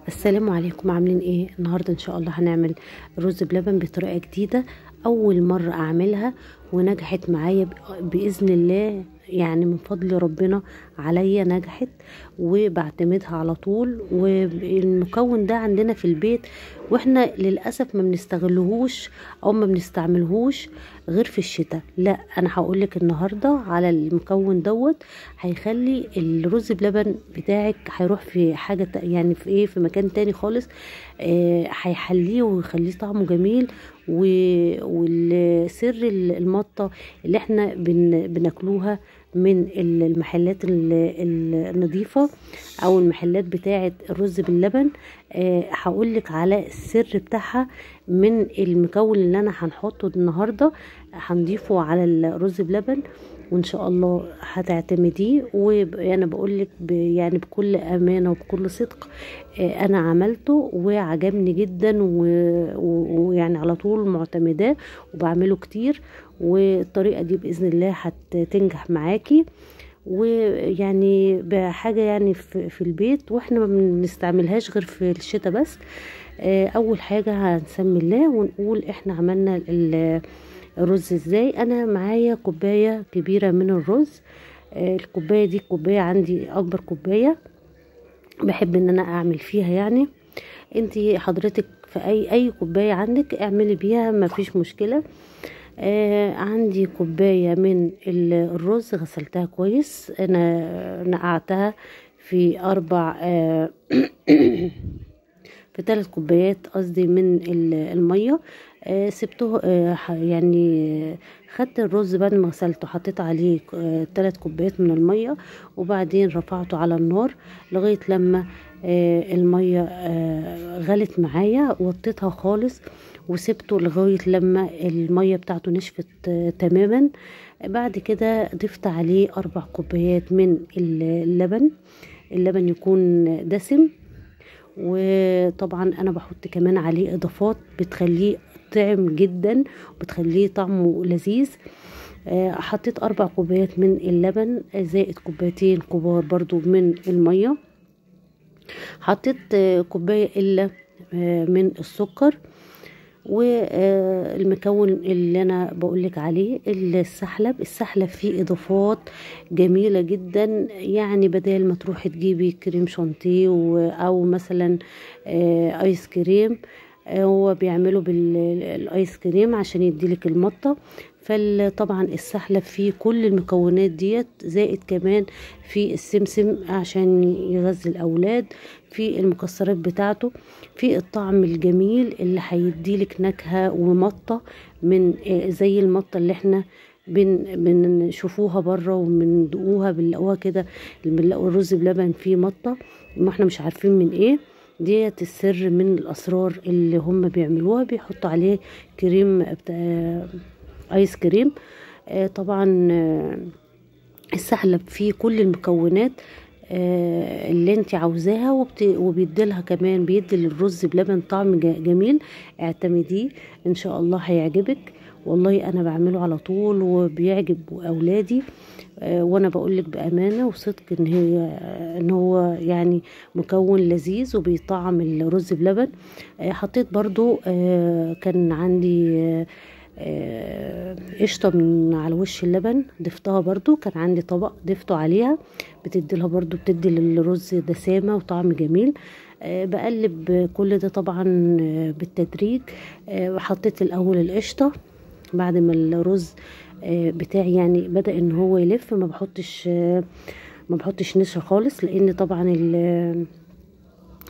السلام عليكم، عاملين ايه؟ النهارده ان شاء الله هنعمل رز بلبن بطريقه جديده. اول مره اعملها ونجحت معايا باذن الله، يعني من فضل ربنا عليا نجحت وبعتمدها على طول. والمكون ده عندنا في البيت واحنا للاسف ما بنستغلهوش او ما بنستعملهوش غير في الشتاء. لا، انا هقولك النهارده على المكون دوت هيخلي الرز بلبن بتاعك هيروح في حاجه يعني في ايه، في مكان تاني خالص. هيحليه ويخليه طعمه جميل. والسر المطه اللي احنا بناكلوها من المحلات النظيفة او المحلات بتاعة الرز باللبن، هقولك على السر بتاعها من المكون اللي انا هنحطه النهاردة. هنضيفه على الرز بلبن وان شاء الله هتعتمديه. وانا بقولك يعني بكل امانة وبكل صدق، انا عملته وعجبني جدا ويعني على طول معتمداه وبعمله كتير. والطريقة دي بإذن الله هتنجح معاكي، ويعني بحاجة يعني في البيت واحنا ما بنستعملهاش غير في الشتاء بس. اول حاجة هنسمي الله ونقول احنا عملنا الرز ازاي. انا معايا كوباية كبيرة من الرز. الكوباية دي كوباية عندي اكبر كوباية بحب ان انا اعمل فيها. يعني انتي حضرتك في اي كوباية عندك اعملي بيها، ما فيش مشكلة. عندي كوباية من الرز غسلتها كويس، انا نقعتها في 4 في 3 كوبايات قصدي من المية. سبته يعني خدت الرز بعد ما غسلته حطيت عليه 3 كوبايات من المية، وبعدين رفعته على النار لغاية لما المية غلت معايا، وطيتها خالص وسبته لغاية لما المية بتاعته نشفت تماما. بعد كده ضفت عليه 4 كوبايات من اللبن يكون دسم. وطبعا انا بحط كمان عليه اضافات بتخليه طعم جدا وبتخليه طعمه لذيذ. حطيت 4 كوبايات من اللبن زائد كوبايتين كبار برضو من المية. حطيت كوباية الا من السكر. والمكون اللي انا بقولك عليه السحلب فيه اضافات جميلة جدا. يعني بدل ما تروحي تجيبي كريم شانتيه او مثلا ايس كريم، هو بيعمله بالايس كريم عشان يديلك المطة. فطبعا السحلب فيه كل المكونات ديت، زائد كمان في السمسم عشان يغذي الاولاد، في المكسرات بتاعته، في الطعم الجميل اللي هيديلك نكهة ومطة من زي المطة اللي احنا بنشوفوها بره وبندقوها بنلاقوها كده. بنلاقوا الرز بلبن فيه مطة ما احنا مش عارفين من ايه. ديت السر من الاسرار اللي هم بيعملوها، بيحطوا عليه كريم ايس كريم. طبعا السحلب فيه كل المكونات اللي انت عاوزاها، وبيديلها كمان بيدي للرز بلبن طعم جميل. اعتمديه ان شاء الله هيعجبك. والله انا بعمله على طول وبيعجب اولادي. وانا بقولك بامانه وصدق ان هو يعني مكون لذيذ وبيطعم الرز بلبن. حطيت برضو كان عندي قشطة من على وش اللبن ضفتها برضو. كان عندي طبق ضفته عليها، بتديلها برضو بتدي للرز دسامة وطعم جميل. بقلب كل ده طبعا بالتدريج. وحطيت الاول القشطة بعد ما الرز بتاعي يعني بدأ ان هو يلف. ما بحطش نشا خالص، لان طبعا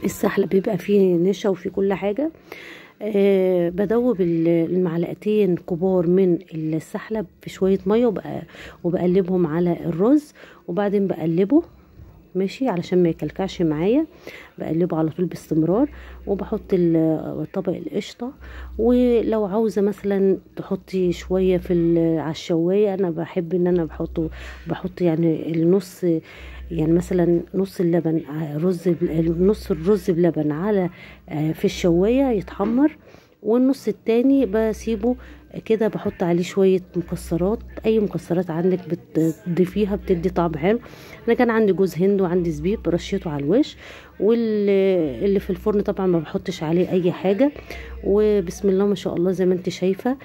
السحلب بيبقى فيه نشا وفيه كل حاجة. بدوب المعلقتين كبار من السحلب في شوية مية وبقلبهم على الرز، وبعدين بقلبه ماشي علشان ما يكلكعش معايا. بقلبه على طول باستمرار، وبحط طبق القشطة. ولو عاوزة مثلا تحطي شوية على الشواية، انا بحب ان انا بحط يعني النص، يعني مثلا نص اللبن نص الرز بلبن على في الشواية يتحمر، والنص التاني بسيبه كده بحط عليه شويه مكسرات، اي مكسرات عندك بتضيفيها بتدي طعم حلو. انا كان عندي جوز هند وعندي زبيب رشيته على الوش، واللي في الفرن طبعا ما بحطش عليه اي حاجه. وبسم الله ما شاء الله زي ما انت شايفه،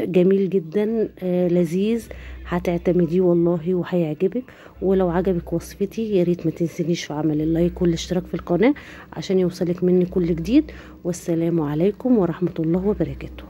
جميل جدا، لذيذ، هتعتمديه والله وهيعجبك. ولو عجبك وصفتي يا ريت ما تنسينيش في عمل اللايك والاشتراك في القناه عشان يوصلك مني كل جديد. والسلام عليكم ورحمه الله وبركاته.